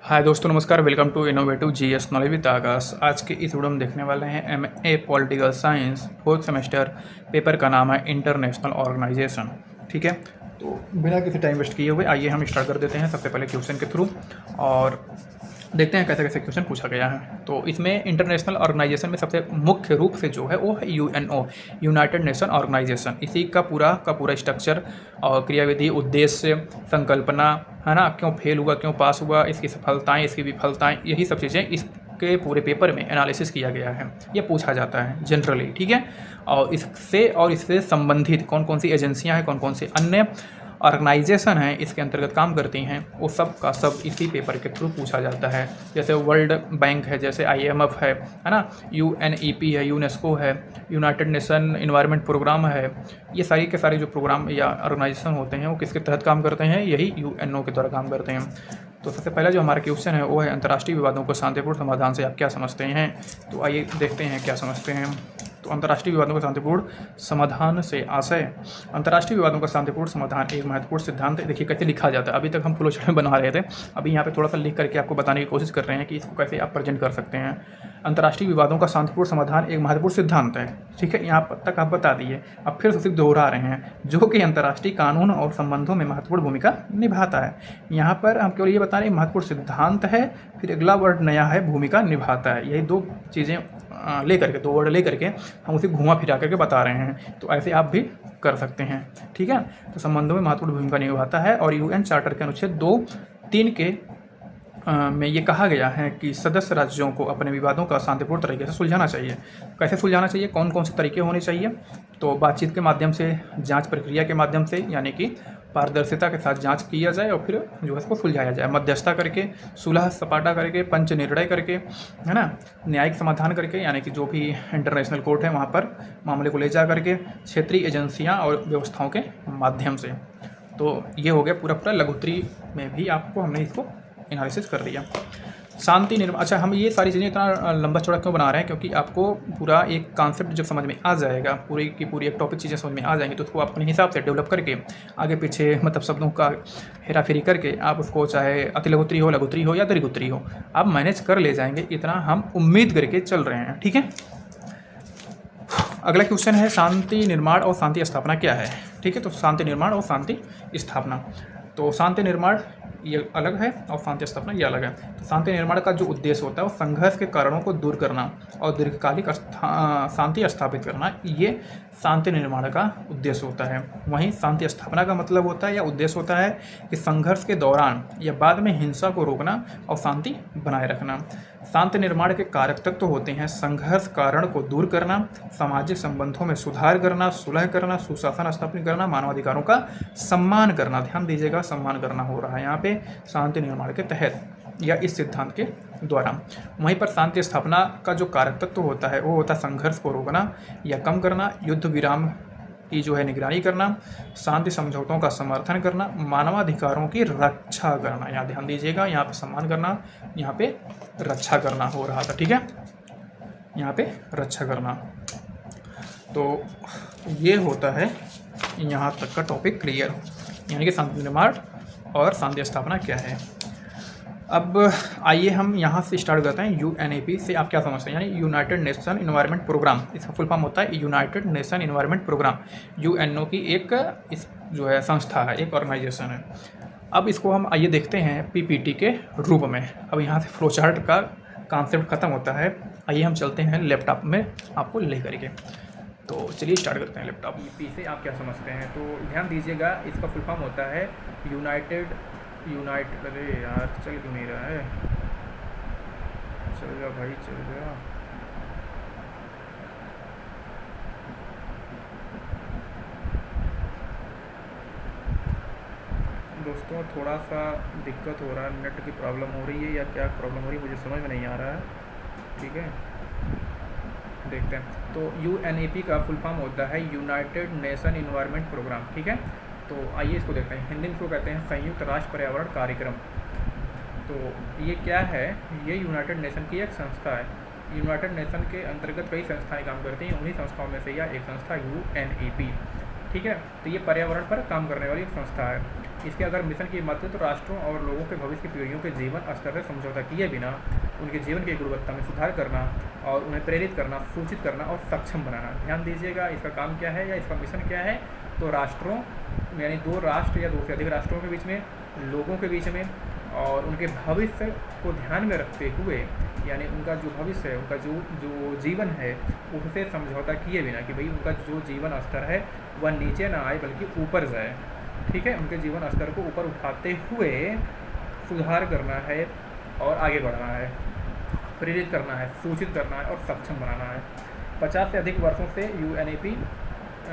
हाय दोस्तों, नमस्कार। Welcome to innovative GS knowledge with Aakash. आज के इस वीडियो में देखने वाले हैं MA political science fourth semester. Paper का नाम है इंटरनेशनल ऑर्गेनाइजेशन। ठीक है, तो बिना किसी टाइम वेस्ट किए हुए आइए हम स्टार्ट कर देते हैं सबसे पहले क्वेश्चन के थ्रू और देखते हैं कैसे कैसे क्वेश्चन पूछा गया है। तो इसमें इंटरनेशनल ऑर्गेनाइजेशन में सबसे मुख्य रूप से जो है वो है यूएनओ, यूनाइटेड नेशन ऑर्गेनाइजेशन। इसी का पूरा स्ट्रक्चर और क्रियाविधि, उद्देश्य, संकल्पना, है ना, क्यों फेल हुआ, क्यों पास हुआ, इसकी सफलताएं, इसकी विफलताएं, यही सब चीज़ें इसके पूरे पेपर में एनालिसिस किया गया है। ये पूछा जाता है जनरली। ठीक है, और इससे संबंधित कौन कौन सी एजेंसियां हैं, कौन कौन सी अन्य ऑर्गेनाइजेशन हैं इसके अंतर्गत काम करती हैं, वो सब का सब इसी पेपर के थ्रू पूछा जाता है। जैसे वर्ल्ड बैंक है, जैसे आईएमएफ है ना, यूएनईपी है, यूनेस्को है, यूनाइटेड नेशन इन्वायरमेंट प्रोग्राम है। ये सारी के सारे जो प्रोग्राम या ऑर्गेनाइजेशन होते हैं वो किसके तहत काम करते हैं, यही यूएनओ के द्वारा काम करते हैं। तो सबसे पहला जो हमारा क्वेश्चन है वो है अंतर्राष्ट्रीय विवादों को शांतिपूर्ण समाधान से आप क्या समझते हैं। तो आइए देखते हैं क्या समझते हैं। तो अंतर्राष्ट्रीय विवादों का शांतिपूर्ण समाधान से आशय। अंतर्राष्ट्रीय विवादों का शांतिपूर्ण समाधान एक महत्वपूर्ण सिद्धांत है। देखिए कैसे लिखा जाता है। अभी तक हम फ्लो चार्ट में बना रहे थे, अभी यहाँ पे थोड़ा सा लिख करके आपको बताने की कोशिश कर रहे हैं कि इसको कैसे आप प्रेजेंट कर सकते हैं। अंतर्राष्ट्रीय विवादों का शांतिपूर्ण समाधान एक महत्वपूर्ण सिद्धांत है। ठीक है, यहाँ तक आप बता दिए, अब फिर उसे दोहरा रहे हैं, जो कि अंतर्राष्ट्रीय कानून और संबंधों में महत्वपूर्ण भूमिका निभाता है। यहाँ पर हम केवल ये बता रहे हैं महत्वपूर्ण सिद्धांत है, फिर अगला वर्ड नया है भूमिका निभाता है। यही दो चीज़ें दो वर्ड ले करके हम उसे घुमा फिरा करके बता रहे हैं। तो ऐसे आप भी कर सकते हैं। ठीक है, तो संबंधों में महत्वपूर्ण भूमिका निभाता है और यूएन चार्टर के अनुच्छेद 2(3) के में ये कहा गया है कि सदस्य राज्यों को अपने विवादों का शांतिपूर्ण तरीके से सुलझाना चाहिए। कैसे सुलझाना चाहिए, कौन कौन से तरीके होने चाहिए, तो बातचीत के माध्यम से, जांच प्रक्रिया के माध्यम से, यानी कि पारदर्शिता के साथ जांच किया जाए और फिर जो है इसको सुलझाया जाए, मध्यस्थता करके, सुलह सपाटा करके, पंच निर्णय करके, है ना, न्यायिक समाधान करके, यानी कि जो भी इंटरनेशनल कोर्ट है वहाँ पर मामले को ले जा करके, क्षेत्रीय एजेंसियाँ और व्यवस्थाओं के माध्यम से। तो ये हो गया पूरा लघुत्री में भी आपको हमने इसको एनालिसिस कर दिया। शांति निर्माण, अच्छा हम ये सारी चीज़ें इतना लंबा चौड़ा क्यों बना रहे हैं, क्योंकि आपको पूरा एक कॉन्सेप्ट जब समझ में आ जाएगा, पूरी की पूरी एक टॉपिक चीज़ें समझ में आ जाएंगी, तो उसको अपने हिसाब से डेवलप करके आगे पीछे मतलब शब्दों का हेरा फेरी करके आप उसको चाहे अति लघुत्री हो, लघुत्री हो या दीर्घोत्री हो, आप मैनेज कर ले जाएंगे, इतना हम उम्मीद करके चल रहे हैं। ठीक है, अगला क्वेश्चन है शांति निर्माण और शांति स्थापना क्या है। ठीक है, तो शांति निर्माण और शांति स्थापना, तो शांति निर्माण ये अलग है और शांति स्थापना ये अलग है। तो शांति निर्माण का जो उद्देश्य होता है वो संघर्ष के कारणों को दूर करना और दीर्घकालिक शांति स्थापित करना, ये शांति निर्माण का उद्देश्य होता है। वहीं शांति स्थापना का मतलब होता है या उद्देश्य होता है कि संघर्ष के दौरान या बाद में हिंसा को रोकना और शांति बनाए रखना। शांति निर्माण के कारक तत्व होते हैं संघर्ष कारण को दूर करना, सामाजिक संबंधों में सुधार करना, सुलह करना, सुशासन स्थापित करना, मानवाधिकारों का सम्मान करना। ध्यान दीजिएगा, सम्मान करना हो रहा है यहाँ पे शांति निर्माण के तहत या इस सिद्धांत के द्वारा। वहीं पर शांति स्थापना का जो कारक तत्व होता है वो होता है संघर्ष को रोकना या कम करना, युद्ध विराम की जो है निगरानी करना, शांति समझौतों का समर्थन करना, मानवाधिकारों की रक्षा करना। यहाँ ध्यान दीजिएगा, यहाँ पे सम्मान करना, यहाँ पे रक्षा करना हो रहा था। ठीक है, यहाँ पे रक्षा करना। तो ये होता है यहाँ तक का टॉपिक क्लियर, यानी कि शांति निर्माण और शांति स्थापना क्या है। अब आइए हम यहाँ से स्टार्ट करते हैं। यूएनईपी से आप क्या समझते हैं, यानी यूनाइटेड नेशन इन्वायरमेंट प्रोग्राम, इसका फुल फॉर्म होता है United Nation environment programme. UNO की एक जो है संस्था है, एक ऑर्गेनाइजेशन है। अब इसको हम आइए देखते हैं पीपीटी के रूप में। अब यहाँ से फ्लो चार्ट का कॉन्सेप्ट खत्म होता है। आइए हम चलते हैं लैपटॉप में आपको ले करके। तो चलिए स्टार्ट करते हैं लैपटॉप। पी से आप क्या समझते हैं, तो ध्यान दीजिएगा, इसका फुल फॉर्म होता है अरे यार चल क्यों नहीं रहा है, चल गया भाई, चल गया। दोस्तों थोड़ा सा दिक्कत हो रहा है, नेट की प्रॉब्लम हो रही है या क्या प्रॉब्लम हो रही है मुझे समझ में नहीं आ रहा है। ठीक है, देखते हैं। तो यूएनईपी का फुल फॉर्म होता है यूनाइटेड नेशन इन्वायरमेंट प्रोग्राम। ठीक है, तो आइए इसको देखते हैं। हिंदी में इसको कहते हैं संयुक्त राष्ट्र पर्यावरण कार्यक्रम। तो ये क्या है, ये यूनाइटेड नेशन की एक संस्था है। यूनाइटेड नेशन के अंतर्गत कई संस्थाएं काम करती हैं, उन्हीं संस्थाओं में से यह एक संस्था यूएनईपी। ठीक है, तो ये पर्यावरण पर काम करने वाली एक संस्था है। इसके अगर मिशन की बात करें तो राष्ट्रों और लोगों के भविष्य की पीढ़ियों के जीवन स्तर से समझौता किए बिना उनके जीवन की गुणवत्ता में सुधार करना और उन्हें प्रेरित करना, सूचित करना और सक्षम बनाना। ध्यान दीजिएगा इसका काम क्या है या इसका मिशन क्या है। तो राष्ट्रों यानी दो राष्ट्र या दो से अधिक राष्ट्रों के बीच में, लोगों के बीच में और उनके भविष्य को ध्यान में रखते हुए, यानी उनका जो भविष्य है, उनका जो जीवन है उससे समझौता किए बिना कि भाई उनका जो जीवन स्तर है वह नीचे ना आए बल्कि ऊपर जाए। ठीक है, उनके जीवन स्तर को ऊपर उठाते हुए सुधार करना है और आगे बढ़ना है, प्रेरित करना है, सूचित करना है और सक्षम बनाना है। 50 से अधिक वर्षों से UNEP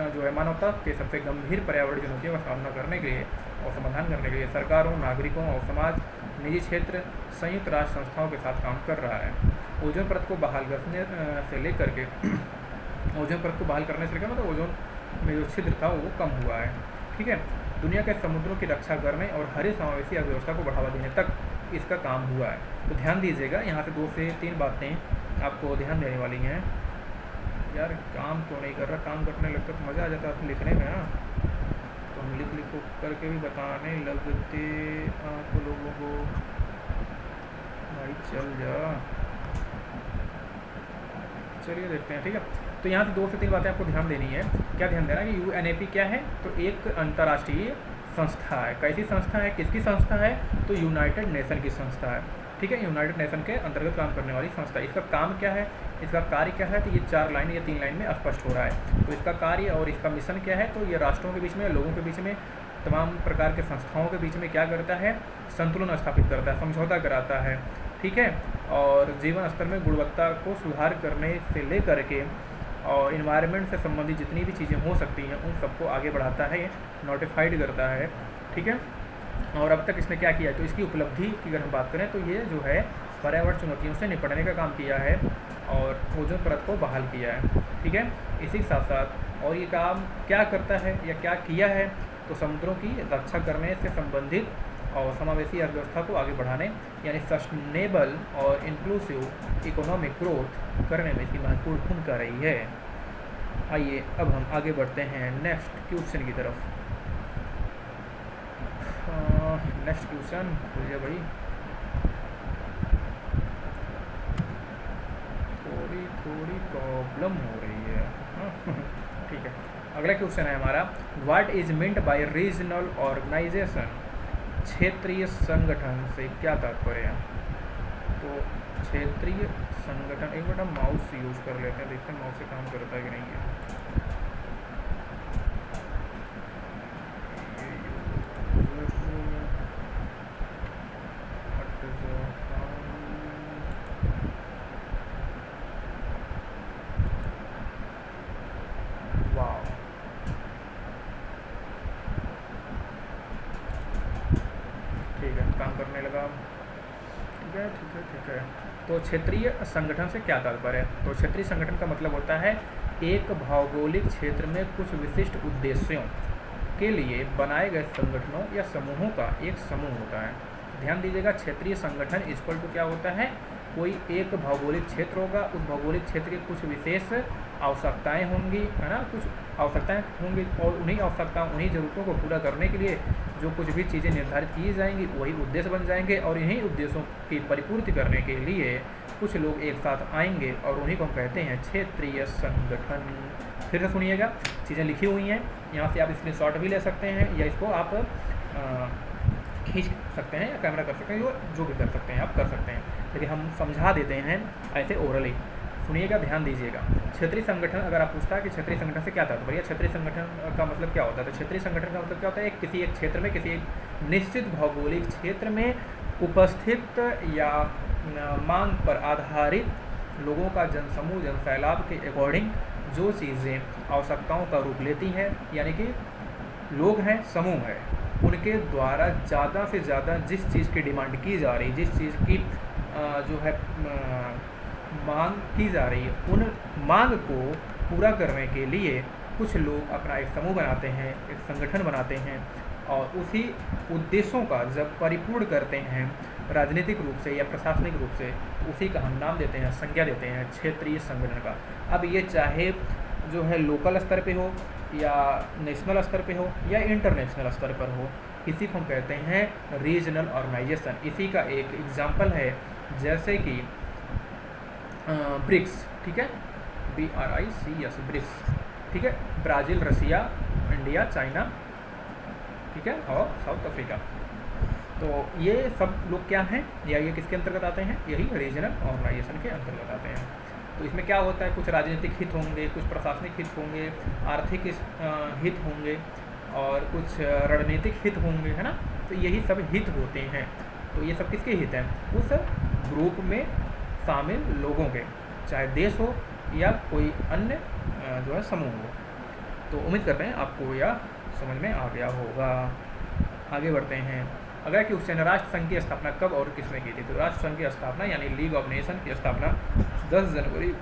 जो है मानवता के सबसे गंभीर पर्यावरण चुनौतियों का सामना करने के लिए और समाधान करने के लिए सरकारों, नागरिकों और समाज, निजी क्षेत्र, संयुक्त राष्ट्र संस्थाओं के साथ काम कर रहा है। ओजोन परत को बहाल करने से लेकर के ओजोन परत को बहाल करने से लेकर मतलब ओजोन में जो छिद्र था वो कम हुआ है। ठीक है, दुनिया के समुद्रों की रक्षा करने और हरे समावेशी अर्थव्यवस्था को बढ़ावा देने तक इसका काम हुआ है। तो ध्यान दीजिएगा, यहाँ से 2 से 3 बातें आपको ध्यान देने वाली हैं। यार काम क्यों नहीं कर रहा, काम करने लगता तो मज़ा आ जाता है लिखने में। हाँ, तो हम लिख करके भी बताने लगते आप लोगों को। भाई चल जा, चलिए देखते हैं। ठीक है, तो यहाँ से 2 से 3 बातें आपको ध्यान देनी है। क्या ध्यान देना है कि UNEP क्या है, तो एक अंतर्राष्ट्रीय संस्था है। कैसी संस्था है, किसकी संस्था है, तो यूनाइटेड नेशन की संस्था है। ठीक है, यूनाइटेड नेशन के अंतर्गत काम करने वाली संस्था। इसका काम क्या है, इसका कार्य क्या है, तो ये 4 लाइन या 3 लाइन में स्पष्ट हो रहा है। तो इसका कार्य और इसका मिशन क्या है, तो ये राष्ट्रों के बीच में, लोगों के बीच में, तमाम प्रकार के संस्थाओं के बीच में क्या करता है, संतुलन स्थापित करता है, समझौता कराता है। ठीक है, और जीवन स्तर में गुणवत्ता को सुधार करने से लेकर के और इन्वायरमेंट से संबंधित जितनी भी चीज़ें हो सकती हैं उन सबको आगे बढ़ाता है, नोटिफाइड करता है। ठीक है, और अब तक इसने क्या किया, तो इसकी उपलब्धि की अगर हम बात करें तो ये जो है पर्यावरण चुनौतियों से निपटने का काम किया है और ओजोन परत को बहाल किया है। ठीक है, इसी के साथ साथ और ये काम क्या करता है या क्या किया है, तो समुद्रों की रक्षा करने से संबंधित और समावेशी अर्थव्यवस्था को आगे बढ़ाने यानी सस्टेनेबल और इंक्लूसिव इकोनॉमिक ग्रोथ करने में इसकी महत्वपूर्ण भूमिका रही है। आइए अब हम आगे बढ़ते हैं नेक्स्ट क्वेश्चन की तरफ। नेक्स्ट क्वेश्चन बोलिए भाई, थोड़ी प्रॉब्लम हो रही है। ठीक है, अगला क्वेश्चन है हमारा, what is meant by regional organisation. क्षेत्रीय संगठन से क्या तात्पर्य है, तो क्षेत्रीय संगठन, एक मिनट हम माउस यूज कर लेते हैं, देखते हैं माउस से काम करता है कि नहीं है। काम करने लगा। ठीक है। तो क्षेत्रीय संगठन से क्या तात्पर्य है, तो क्षेत्रीय संगठन का मतलब होता है एक भौगोलिक क्षेत्र में कुछ विशिष्ट उद्देश्यों के लिए बनाए गए संगठनों या समूहों का एक समूह होता है। ध्यान दीजिएगा, क्षेत्रीय संगठन इक्वल टू क्या होता है, कोई एक भौगोलिक क्षेत्र होगा, उस भौगोलिक क्षेत्र की कुछ विशेष आवश्यकताएं होंगी, है ना, कुछ आवश्यकताएं होंगी और उन्हीं आवश्यकताओं, उन्हीं ज़रूरतों को पूरा करने के लिए जो कुछ भी चीज़ें निर्धारित की जाएंगी वही उद्देश्य बन जाएंगे और इन्हीं उद्देश्यों की परिपूर्ति करने के लिए कुछ लोग एक साथ आएंगे और उन्हीं को हम कहते हैं क्षेत्रीय संगठन। फिर से सुनिएगा, चीज़ें लिखी हुई हैं, यहाँ से आप स्क्रीनशॉट भी ले सकते हैं या इसको आप खींच सकते हैं या कैमरा कर सकते हैं, जो भी कर सकते हैं आप कर सकते हैं, लेकिन हम समझा देते हैं ऐसे ओरली। सुनिएगा, ध्यान दीजिएगा। क्षेत्रीय संगठन, अगर आप पूछता है कि क्षेत्रीय संगठन से क्या तात्पर्य, क्षेत्रीय संगठन का मतलब क्या होता है, तो क्षेत्रीय संगठन का मतलब क्या होता है, किसी एक क्षेत्र में, किसी एक निश्चित भौगोलिक क्षेत्र में उपस्थित या मांग पर आधारित लोगों का जनसमूह, जनसैलाब के अकॉर्डिंग जो चीज़ें आवश्यकताओं का रूप लेती हैं, यानी कि लोग हैं, समूह है, उनके द्वारा ज़्यादा से ज़्यादा जिस चीज़ की डिमांड की जा रही, जिस चीज़ की जो है मांग की जा रही है, उन मांग को पूरा करने के लिए कुछ लोग अपना एक समूह बनाते हैं, एक संगठन बनाते हैं और उसी उद्देश्यों का जब परिपूर्ण करते हैं राजनीतिक रूप से या प्रशासनिक रूप से, उसी का हम नाम देते हैं, संज्ञा देते हैं क्षेत्रीय संगठन का। अब ये चाहे जो है लोकल स्तर पे हो या नेशनल स्तर पे हो या इंटरनेशनल स्तर पर हो, इसी को हम कहते हैं रीजनल ऑर्गेनाइजेशन। इसी का एक एग्जाम्पल है जैसे कि ब्रिक्स, ठीक है, BRICS, ब्रिक्स, ठीक है, ब्राज़ील, रसिया, इंडिया, चाइना, ठीक है, और साउथ अफ्रीका। तो ये सब लोग क्या हैं, या ये किसके अंतर्गत आते हैं, यही रीजनल ऑर्गेनाइजेशन के अंतर्गत आते हैं। तो इसमें क्या होता है, कुछ राजनीतिक हित होंगे, कुछ प्रशासनिक हित होंगे, आर्थिक हित होंगे और कुछ रणनीतिक हित होंगे, है ना। तो यही सब हित होते हैं। तो ये सब किसके हित हैं, उस ग्रुप में शामिल लोगों के, चाहे देश हो या कोई अन्य जो है समूह हो। तो उम्मीद करते हैं आपको यह समझ में आ गया होगा। आगे बढ़ते हैं। अगला क्वेश्चन, राष्ट्र संघ की स्थापना कब और किसने की थी। तो राष्ट्र संघ की स्थापना यानी लीग ऑफ नेशन की स्थापना 10 जनवरी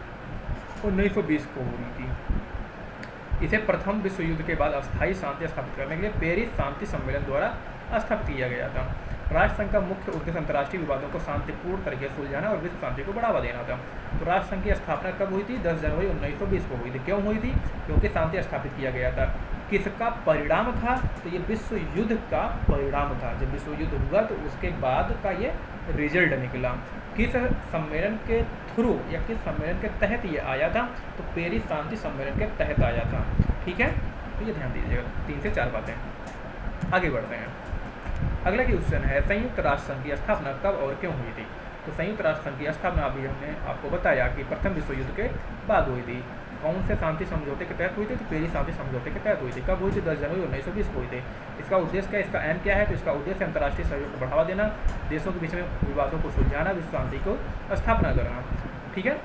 1920 को हुई थी। इसे प्रथम विश्व युद्ध के बाद अस्थायी शांति स्थापित करने के लिए पेरिस शांति सम्मेलन द्वारा स्थापित किया गया था। राष्ट्र संघ का मुख्य उद्देश्य अंतर्राष्ट्रीय विवादों को शांतिपूर्ण तरीके से सुलझाना और विश्व शांति को बढ़ावा देना था। तो राष्ट्र संघ की स्थापना कब हुई थी, 10 जनवरी 1920 को हुई थी। क्यों हुई थी, क्योंकि शांति स्थापित किया गया था। किसका परिणाम था, तो ये विश्व युद्ध का परिणाम था। जब विश्व युद्ध हुआ तो उसके बाद का ये रिजल्ट निकला। किस सम्मेलन के थ्रू या किस सम्मेलन के तहत ये आया था, तो पेरिस शांति सम्मेलन के तहत आया था, ठीक है। तो ये ध्यान दीजिएगा, 3 से 4 बातें। आगे बढ़ते हैं। अगला क्वेश्चन है, संयुक्त राष्ट्र संघ की स्थापना कब और क्यों हुई थी। तो संयुक्त राष्ट्र संघ की स्थापना अभी हमने आपको बताया कि प्रथम विश्व युद्ध के बाद हुई थी। कौन से शांति समझौते के तहत हुई थी, तो पेरिस शांति समझौते के तहत हुई थी। कब हुई थी, 10 जनवरी 1920 को हुई थी। इसका उद्देश्य क्या है, इसका एम क्या है, तो इसका उद्देश्य अंतर्राष्ट्रीय सहयोग को बढ़ावा देना, देशों के बीच में विवादों को सुलझाना, विश्व शांति को स्थापना करना, ठीक है।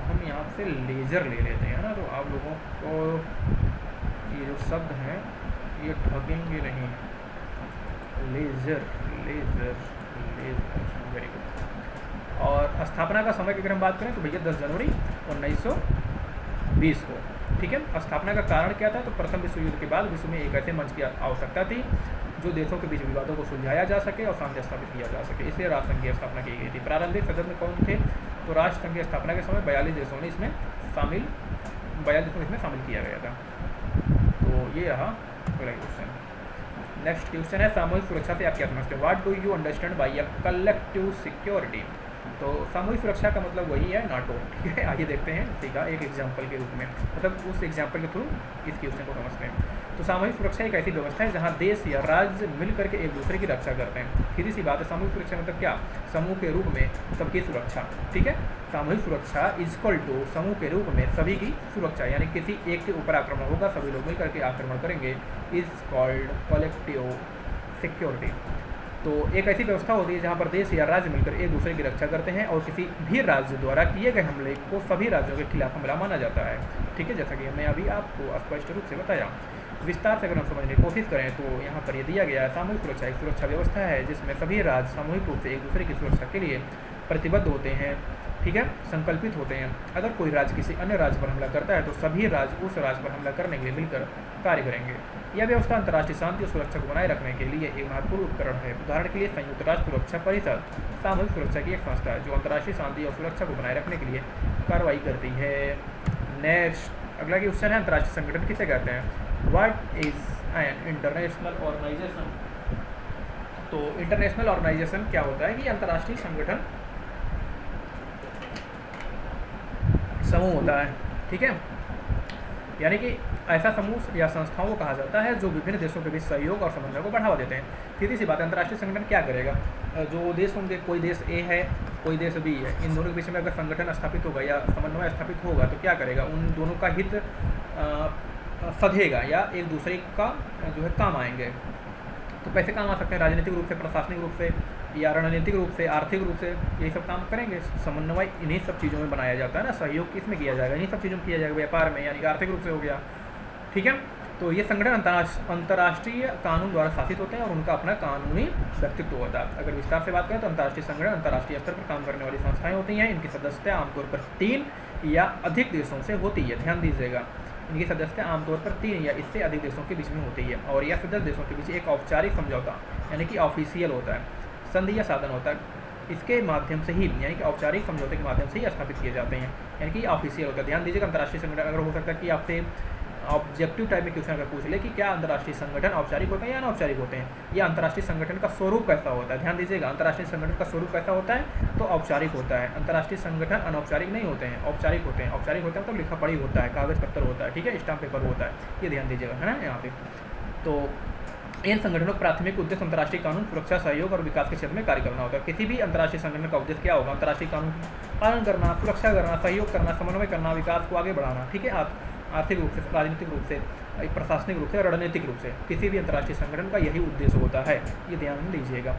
हम यहाँ से लेजर ले लेते हैं ना, तो आप लोगों को ये जो शब्द हैं ये ठगेंगे नहीं। लेजर, लेजर, लेजर, वेरी गुड। और स्थापना का समय की अगर हम बात करें तो भैया 10 जनवरी 1920 को, ठीक है। स्थापना का कारण क्या था, तो प्रथम विश्व युद्ध के बाद विश्व में एक ऐसे मंच की आवश्यकता थी जो देशों के बीच विवादों को सुलझाया जा सके और शांति स्थापित किया जा सके, इसलिए राष्ट्र संघ की स्थापना की गई थी। प्रारंभिक सदस्य कौन थे, तो राष्ट्र संघ की स्थापना के समय 42 देशों ने इसमें शामिल किया गया था। तो ये रहा अगला क्वेश्चन। नेक्स्ट क्वेश्चन है, सामूहिक सुरक्षा से आप क्या समझते हो। What do you understand by a collective security. तो सामूहिक सुरक्षा का मतलब वही है नाटो, ठीक है। आगे देखते हैं इसी का एक एग्जाम्पल के रूप में, मतलब उस एग्जाम्पल के थ्रू इस क्वेश्चन को समझते हैं। तो सामूहिक सुरक्षा एक ऐसी व्यवस्था है जहां देश या राज्य मिल करके एक दूसरे की रक्षा करते हैं। सीधी सी बात है, सामूहिक सुरक्षा मतलब क्या, समूह के रूप में सबकी सुरक्षा, ठीक है। सामूहिक सुरक्षा इक्वल टू समूह के रूप में सभी की सुरक्षा, यानी किसी एक के ऊपर आक्रमण होगा, सभी लोग मिलकर के आक्रमण करेंगे, इज कॉल्ड कलेक्टिव सिक्योरिटी। तो एक ऐसी व्यवस्था होती है जहाँ पर देश या राज्य मिलकर एक दूसरे की रक्षा करते हैं और किसी भी राज्य द्वारा किए गए हमले को सभी राज्यों के खिलाफ हमला माना जाता है, ठीक है, जैसा कि हमने अभी आपको स्पष्ट रूप से बताया। विस्तार से अगर हम समझने की कोशिश करें तो यहाँ पर ये दिया गया है, सामूहिक सुरक्षा एक सुरक्षा व्यवस्था है जिसमें सभी राज्य सामूहिक रूप से एक दूसरे की सुरक्षा के लिए प्रतिबद्ध होते हैं, ठीक है, संकल्पित होते हैं। अगर कोई राज्य किसी अन्य राज्य पर हमला करता है तो सभी राज्य उस राज्य पर हमला करने के लिए मिलकर कार्य करेंगे। यह व्यवस्था अंतर्राष्ट्रीय शांति और सुरक्षा को बनाए रखने के लिए एक महत्वपूर्ण उपकरण है। उदाहरण के लिए संयुक्त राष्ट्र सुरक्षा परिषद सामूहिक सुरक्षा की एक संस्था है जो अंतर्राष्ट्रीय शांति और सुरक्षा को बनाए रखने के लिए कार्रवाई करती है। नेक्स्ट अगला क्वेश्चन है, अंतर्राष्ट्रीय संगठन किसे कहते हैं। What is an international organisation. तो इंटरनेशनल ऑर्गेनाइजेशन क्या होता है कि अंतर्राष्ट्रीय संगठन समूह होता है, ठीक है, यानी कि ऐसा समूह या संस्थाओं को कहा जाता है जो विभिन्न देशों के बीच सहयोग और समन्वय को बढ़ावा देते हैं। सीधी सी बात है, अंतर्राष्ट्रीय संगठन क्या करेगा, जो देश होंगे, कोई देश ए है कोई देश बी है, इन दोनों के बीच में अगर संगठन स्थापित होगा या समन्वय स्थापित होगा तो क्या करेगा, उन दोनों का हित सधेगा या एक दूसरे का जो है काम आएंगे। तो कैसे काम आ सकते हैं, राजनीतिक रूप से, प्रशासनिक रूप से या रणनीतिक रूप से, आर्थिक रूप से, यही सब काम करेंगे। समन्वय इन्हीं सब चीज़ों में बनाया जाता है ना, सहयोग किसमें किया जाएगा, इन्हीं सब चीज़ों में किया जाएगा, व्यापार में, यानी कि आर्थिक रूप से हो गया, ठीक है। तो ये संगठन अंतर्राष्ट्रीय कानून द्वारा शासित होते हैं और उनका अपना कानूनी व्यक्तित्व होता है। अगर विस्तार से बात करें तो अंतर्राष्ट्रीय संगठन अंतर्राष्ट्रीय स्तर पर काम करने वाली संस्थाएं होती हैं। इनकी सदस्यता आमतौर पर 3 या अधिक देशों से होती है, ध्यान दीजिएगा। इनकी सदस्यता आमतौर पर 3 या इससे अधिक देशों के बीच में होती है और यह सदस्य देशों के बीच एक औपचारिक समझौता यानी कि ऑफिशियल होता है, संधि या साधन होता है। इसके माध्यम से ही यानी कि औपचारिक समझौते के माध्यम से ही स्थापित किए जाते हैं, यानी कि ऑफिशियल होता है। ध्यान दीजिएगा, अंतर्राष्ट्रीय संगठन अगर हो सकता है कि आपसे ऑब्जेक्टिव टाइप में क्वेश्चन अगर पूछ ले कि क्या अंतर्राष्ट्रीय संगठन औपचारिक होते हैं या अनौपचारिक होते हैं, या अंतर्राष्ट्रीय संगठन का स्वरूप कैसा होता है, ध्यान दीजिएगा, अंतर्राष्ट्रीय संगठन का स्वरूप कैसा होता है, तो औपचारिक होता है। अंतर्राष्ट्रीय संगठन अनौपचारिक नहीं होते हैं, औपचारिक होते हैं। औपचारिक होता है तो लिखा पढ़ी होता है, कागज पत्तर होता है, ठीक है, स्टाम्प पेपर होता है, ये ध्यान दीजिएगा, है ना यहाँ पे। तो इन संगठनों का प्राथमिक उद्देश्य अंतर्राष्ट्रीय कानून, सुरक्षा, सहयोग और विकास के क्षेत्र में कार्य करना होता है। किसी भी अंतर्राष्ट्रीय संगठन का उद्देश्य क्या होगा, अंतर्राष्ट्रीय कानून पालन करना, सुरक्षा करना, सहयोग करना, समन्वय करना, विकास को आगे बढ़ाना, ठीक है, आर्थिक रूप से, राजनीतिक रूप से, प्रशासनिक रूप से, रणनीतिक रूप से, किसी भी अंतर्राष्ट्रीय संगठन का यही उद्देश्य होता है, ये ध्यान दीजिएगा।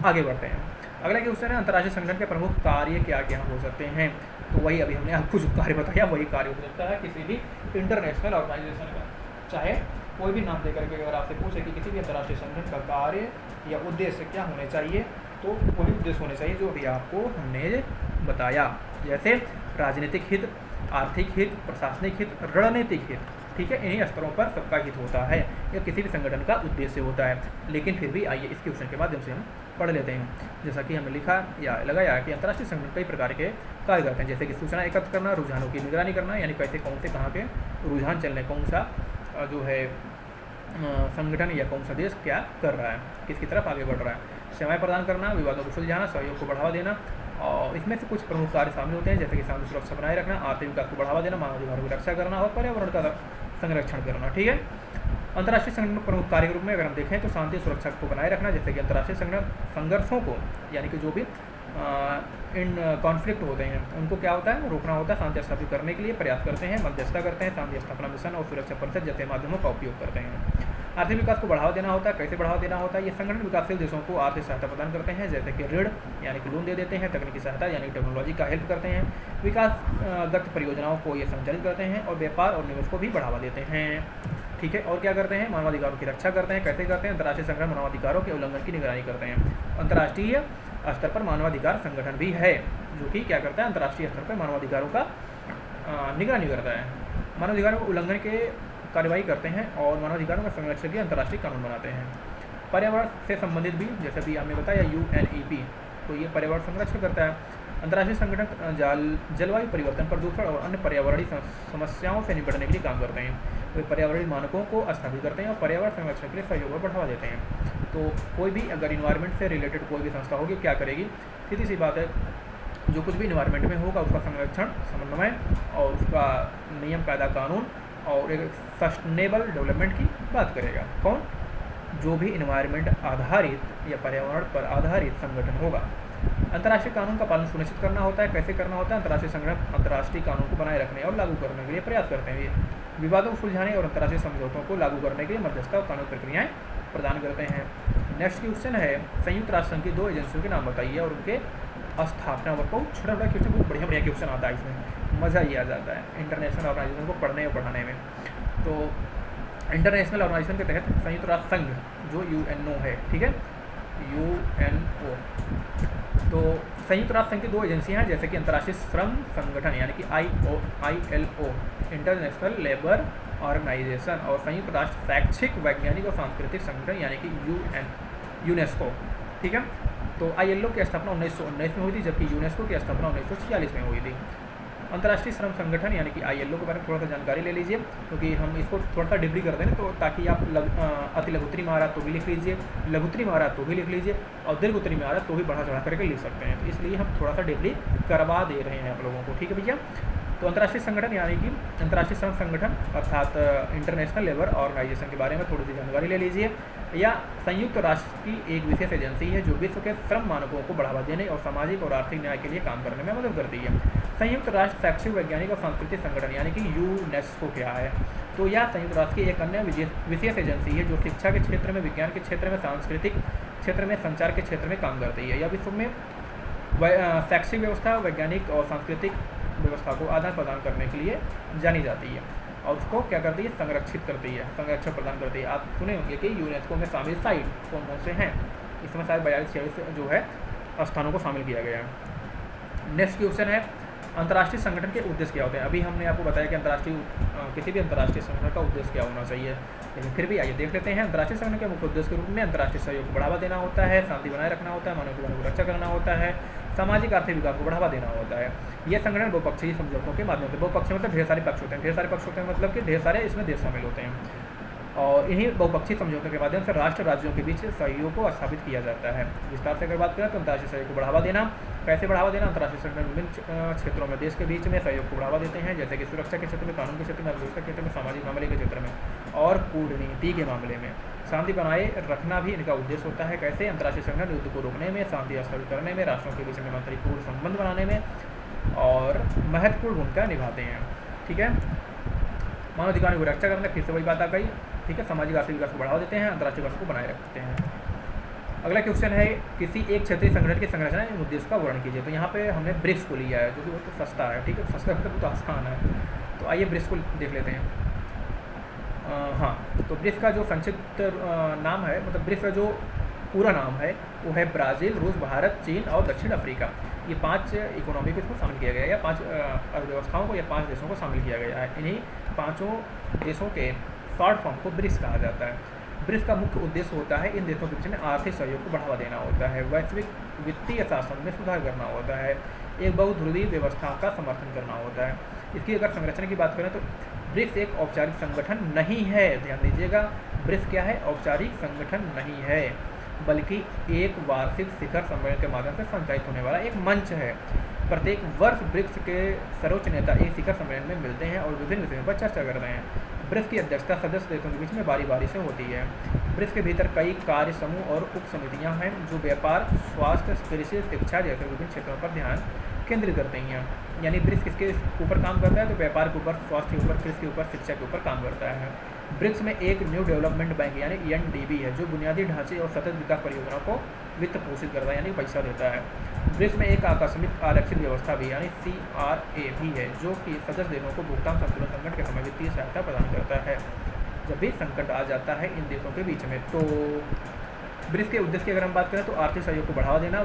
आगे बढ़ते हैं, अगला क्वेश्चन है अंतर्राष्ट्रीय संगठन के प्रमुख कार्य क्या क्या हो सकते हैं। तो वही अभी हमने आपको जो कार्य बताया वही कार्य हो सकता है किसी भी इंटरनेशनल ऑर्गेनाइजेशन का, चाहे कोई भी नाम देकर के अगर आपसे पूछे कि किसी भी अंतर्राष्ट्रीय संगठन का कार्य या उद्देश्य क्या होने चाहिए, तो वही उद्देश्य होने चाहिए जो अभी आपको हमने बताया, जैसे राजनीतिक हित, आर्थिक हित, प्रशासनिक हित, रणनीतिक हित, ठीक है, इन्हीं स्तरों पर सबका हित होता है, यह किसी भी संगठन का उद्देश्य होता है। लेकिन फिर भी आइए इस क्वेश्चन के माध्यम से हम पढ़ लेते हैं। जैसा कि हमने लिखा या लगाया कि अंतर्राष्ट्रीय संगठन कई प्रकार के कार्य करते हैं, जैसे कि सूचना एकत्र करना, रुझानों की निगरानी करना, यानी कैसे कौन से कहाँ के रुझान चल रहे, कौन सा जो है संगठन या कौन सा देश क्या कर रहा है, किसकी तरफ आगे बढ़ रहा है, सेवाएं प्रदान करना, विवादों को सुलझाना, सहयोग को बढ़ावा देना, और इसमें से कुछ प्रमुख कार्य शामिल होते हैं, जैसे कि शांति सुरक्षा बनाए रखना, आर्थिक विकास को बढ़ावा देना, मानवाधिकारों की रक्षा करना और पर्यावरण का संरक्षण करना, ठीक है। अंतर्राष्ट्रीय संगठन प्रमुख कार्य के रूप में अगर हम देखें तो शांति सुरक्षा को बनाए रखना, जैसे कि अंतर्राष्ट्रीय संगठन संघर्षों को, यानी कि जो भी इन कॉन्फ्लिक्ट होते हैं उनको क्या होता है, रोकना होता है, शांति स्थापित करने के लिए प्रयास करते हैं, मध्यस्थता करते हैं, शांति स्थापना मिशन और सुरक्षा परिषद जैसे माध्यमों का उपयोग करते हैं। आर्थिक विकास को बढ़ावा देना होता है, कैसे बढ़ावा देना होता है, ये संगठन विकासशील देशों को आर्थिक सहायता प्रदान करते हैं, जैसे कि ऋण यानी कि लोन दे देते हैं, तकनीकी सहायता यानी टेक्नोलॉजी का हेल्प करते हैं, विकासगत परियोजनाओं को ये संचालित करते हैं और व्यापार और निवेश को भी बढ़ावा देते हैं, ठीक है। और क्या करते हैं, मानवाधिकारों की रक्षा करते हैं, कैसे करते हैं, अंतर्राष्ट्रीय संगठन मानवाधिकारों के उल्लंघन की निगरानी करते हैं। अंतर्राष्ट्रीय स्तर पर मानवाधिकार संगठन भी है जो कि क्या करता है, अंतर्राष्ट्रीय स्तर पर मानवाधिकारों का निगरानी करता है, मानवाधिकारों के उल्लंघन के कार्रवाई करते हैं और मानवाधिकारों का संरक्षण के अंतर्राष्ट्रीय कानून बनाते हैं। पर्यावरण से संबंधित भी, जैसे भी हमने बताया UNEP, तो ये पर्यावरण संरक्षण करता है। अंतर्राष्ट्रीय संगठन जलवायु परिवर्तन, प्रदूषण और अन्य पर्यावरणीय समस्याओं से निपटने के लिए काम करते हैं। वे पर्यावरणीय मानकों को स्थापित करते हैं और पर्यावरण संरक्षण के लिए सहयोग और बढ़ावा देते हैं। तो कोई भी अगर इन्वायरमेंट से रिलेटेड कोई भी संस्था होगी क्या करेगी, सीधी सी बात है, जो कुछ भी इन्वायरमेंट में होगा उसका संरक्षण, समन्वय और उसका नियम, कायदा, कानून और एक सस्टेनेबल डेवलपमेंट की बात करेगा। कौन, जो भी इन्वायरमेंट आधारित या पर्यावरण पर आधारित संगठन होगा। अंतर्राष्ट्रीय कानून का पालन सुनिश्चित करना होता है, कैसे करना होता है, अंतर्राष्ट्रीय संगठन अंतर्राष्ट्रीय कानून को बनाए रखने और लागू करने के लिए प्रयास करते हैं। ये विवादों को सुलझाने और अंतर्राष्ट्रीय समझौतों को लागू करने के लिए मध्यस्थता और कानूनी प्रक्रियाएं प्रदान करते हैं। नेक्स्ट क्वेश्चन है, संयुक्त राष्ट्र संघ की 2 एजेंसियों के नाम बताइए और उनके स्थापना वर्ष को। छोटा छोटा क्वेश्चन, बहुत बढ़िया बढ़िया क्वेश्चन आता है, इसमें मज़ा ही आ जाता है इंटरनेशनल ऑर्गेनाइजेशन को पढ़ने और पढ़ाने में। तो इंटरनेशनल ऑर्गेनाइजेशन के तहत संयुक्त राष्ट्र संघ जो UNO है, ठीक है, UNO, तो संयुक्त राष्ट्र संघ की 2 एजेंसियां हैं, जैसे कि अंतर्राष्ट्रीय श्रम संगठन यानी कि ILO, इंटरनेशनल लेबर ऑर्गेनाइजेशन, और संयुक्त राष्ट्र शैक्षिक, वैज्ञानिक और सांस्कृतिक संगठन यानी कि UNESCO, ठीक है। तो ILO की स्थापना 1919 में हुई थी, जबकि UNESCO की स्थापना 1946 में हुई थी। अंतर्राष्ट्रीय श्रम संगठन यानी कि ILO के बारे में थोड़ा सा जानकारी ले लीजिए, क्योंकि हम इसको थोड़ा सा डिब्री करते हैं, तो ताकि आप अति लघुत्तरी महाराज तो भी लिख लीजिए, लघुत्तरी महाराज तो भी लिख लीजिए और दीर्घोत्तरी महाराज तो भी बढ़ा चढ़ा करके लिख सकते हैं। तो इसलिए हम थोड़ा सा डिब्री करवा दे रहे हैं आप लोगों को, ठीक है भैया। तो अंतर्राष्ट्रीय संगठन यानी कि अंतर्राष्ट्रीय श्रम संगठन अर्थात इंटरनेशनल लेबर ऑर्गेनाइजेशन के बारे में थोड़ी सी जानकारी ले लीजिए। या संयुक्त राष्ट्र की एक विशेष एजेंसी है जो विश्व के श्रम मानकों को बढ़ावा देने और सामाजिक और आर्थिक न्याय के लिए काम करने में मदद करती है। संयुक्त राष्ट्र शैक्षिक, वैज्ञानिक और सांस्कृतिक संगठन यानी कि UNESCO क्या है, तो यह संयुक्त राष्ट्र की एक अन्य विशेष एजेंसी है जो शिक्षा के क्षेत्र में, विज्ञान के क्षेत्र में, सांस्कृतिक क्षेत्र में, संचार के क्षेत्र में काम करती है। यह विश्व में शैक्षिक व्यवस्था, वैज्ञानिक और सांस्कृतिक व्यवस्था को आदान प्रदान करने के लिए जानी जाती है और उसको क्या करती है, संरक्षित करती है, संरक्षण प्रदान करती है। आप सुने होंगे कि UNESCO में शामिल साइट कौन कौन से हैं, इसमें शायद 42-46 जो है स्थानों को शामिल किया गया है। नेक्स्ट क्वेश्चन है, अंतर्राष्ट्रीय संगठन के उद्देश्य क्या होते हैं। अभी हमने आपको बताया कि अंतर्राष्ट्रीय किसी भी अंतर्राष्ट्रीय संगठन का उद्देश्य क्या होना चाहिए, लेकिन फिर भी आइए देख लेते हैं। अंतर्राष्ट्रीय संगठन के मुख्य उद्देश्य के रूप में अंतर्राष्ट्रीय सहयोग को बढ़ावा देना होता है, शांति बनाए रखना होता है, मानव अधिकारों की रक्षा करना होता है, सामाजिक आर्थिक विकास को बढ़ावा देना होता है। यह संगठन बहुपक्षीय समझौतों के माध्यम से, बहुपक्षीय मतलब ढेर सारे पक्ष होते हैं, ढेर सारे पक्ष होते हैं मतलब कि ढेर सारे इसमें देश शामिल होते हैं, और इन्हीं बहुपक्षीय समझौतों के माध्यम से राष्ट्र राज्यों के बीच सहयोग को स्थापित किया जाता है। विस्तार से अगर बात करें तो अंतर्राष्ट्रीय सहयोग को बढ़ावा देना, कैसे बढ़ावा देना? अंतर्राष्ट्रीय संगठन विभिन्न क्षेत्रों में देश के बीच में सहयोग को बढ़ावा देते हैं, जैसे कि सुरक्षा के क्षेत्र में, कानून के क्षेत्र में, अर्थव्यवस्था के क्षेत्र में, सामाजिक मामले के क्षेत्र में और कूटनीति के मामले में। शांति बनाए रखना भी इनका उद्देश्य होता है। कैसे? अंतर्राष्ट्रीय संगठन युद्ध को रोकने में, शांति स्थापित करने में, राष्ट्रों के बीच में मैत्रीपूर्ण संबंध बनाने में और महत्वपूर्ण भूमिका निभाते हैं। ठीक है, मानवाधिकारों की रक्षा करने, फिर से वही बात आ गई। ठीक है, सामाजिक आर्थिक विकास को बढ़ावा देते हैं, अंतर्राष्ट्रीय विकास को बनाए रखते हैं। अगला क्वेश्चन है, किसी एक क्षेत्रीय संगठन की संरचना एवं उद्देश्य का वर्णन कीजिए। तो यहाँ पे हमने ब्रिक्स को लिया है, जो कि बहुत सस्ता है। ठीक है, सस्ता मतलब बहुत आसान है। तो आइए ब्रिक्स को देख लेते हैं। हाँ, तो ब्रिक्स का जो संक्षिप्त नाम है, मतलब ब्रिक्स का जो पूरा नाम है वो है ब्राज़ील, रूस, भारत, चीन और दक्षिण अफ्रीका। ये 5 इकोनॉमी को इसमें शामिल किया गया है, या 5 अर्थव्यवस्थाओं को या 5 देशों को शामिल किया गया है। इन्हीं 5 देशों के शॉर्ट फॉर्म को ब्रिक्स कहा जाता है। ब्रिक्स का मुख्य उद्देश्य होता है इन देशों के बीच में आर्थिक सहयोग को बढ़ावा देना होता है, वैश्विक वित्तीय शासन में सुधार करना होता है, एक बहुध्रुवीय व्यवस्था का समर्थन करना होता है। इसकी अगर संरचना की बात करें तो ब्रिक्स एक औपचारिक संगठन नहीं है। ध्यान दीजिएगा, ब्रिक्स क्या है? औपचारिक संगठन नहीं है, बल्कि एक वार्षिक शिखर सम्मेलन के माध्यम से संचालित होने वाला एक मंच है। प्रत्येक वर्ष ब्रिक्स के सर्वोच्च नेता एक शिखर सम्मेलन में मिलते हैं और विभिन्न विषयों पर चर्चा करते हैं। ब्रिक्स की अध्यक्षता सदस्य देशों के बीच में बारी बारी से होती है। ब्रिक्स के भीतर कई कार्य समूह और उप समितियाँ हैं जो व्यापार, स्वास्थ्य, कृषि, शिक्षा जैसे विभिन्न क्षेत्रों पर ध्यान केंद्रित करते हैं। यानी ब्रिक्स किसके ऊपर काम करता है? तो व्यापार के ऊपर, स्वास्थ्य के ऊपर, कृषि के ऊपर, शिक्षा के ऊपर काम करता है। ब्रिक्स में एक न्यू डेवलपमेंट बैंक यानी ENDB है, जो बुनियादी ढांचे और सतत विकास परियोजनाओं को वित्त पोषित करता है, यानी पैसा देता है। ब्रिक्स में एक आकस्मिक आरक्षित व्यवस्था भी यानी CRA भी है, जो कि सदस्य देशों को भुगतान संतुलन संकट के समय वित्तीय सहायता प्रदान करता है जब भी संकट आ जाता है इन देशों के बीच में। तो ब्रिक्स के उद्देश्य की अगर हम बात करें तो आर्थिक सहयोग को बढ़ावा देना,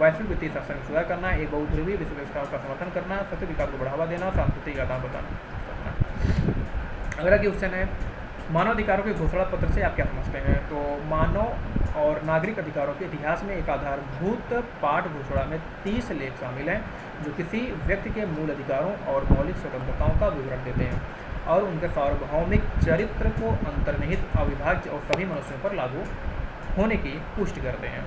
वैश्विक वित्तीय शासन में सुधार करना, एक बहुध्रुवीय विश्व व्यवस्था का समर्थन करना, सतत विकास को बढ़ावा देना, सांस्कृतिक आदान प्रदान करना। अगला क्वेश्चन है, मानव अधिकारों के घोषणा पत्र से आप क्या समझते हैं? तो मानव और नागरिक अधिकारों के इतिहास में एक आधारभूत पाठ घोषणा में 30 लेख शामिल हैं, जो किसी व्यक्ति के मूल अधिकारों और मौलिक स्वतंत्रताओं का विवरण देते हैं और उनके सार्वभौमिक चरित्र को अंतर्निहित, अविभाज्य और सभी मनुष्यों पर लागू होने की पुष्टि करते हैं।